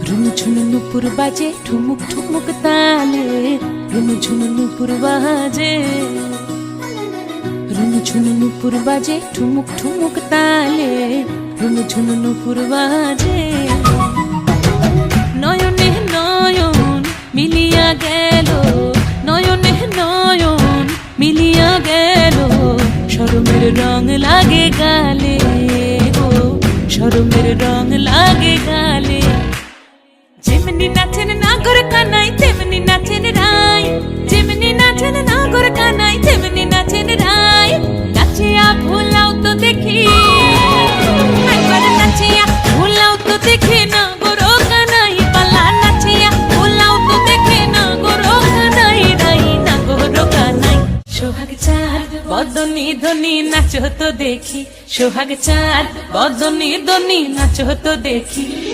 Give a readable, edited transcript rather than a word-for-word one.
ঝুনঝুন নুপুর বাজে ঠুমুক ঠুমুক তালে, ঝুনঝুন নুপুর বাজে, ঝুনঝুন নুপুর বাজে ঠুমুক ঠুমুক তালে, ঝুনঝুন নুপুর বাজে। নয়নে নয়ন মিলিয়া গেল, নয়নে নয়ন মিলিয়া গেল, শরমের রং লাগে গালে গো, শরমের রং লাগে গালে। যেমনি নাচেন নাগর কানাই তেমনি নাচেন রাই, যেমনি নাচেন নাগর কানাই তেমনি নাচেন রাই। নাচিয়া ভোলাও তো দেখি, একবার নাচিয়া ভোলাও তো দেখি নাগর কানাই পালা, নাচিয়া ভোলাও তো দেখি নাগর কানাই রাই, নাগর কানাই। সোহাগ চাঁদ বদনি ধনি নাচো তো দেখি, সোহাগ চাঁদ বদনি ধনি নাচো তো দেখি।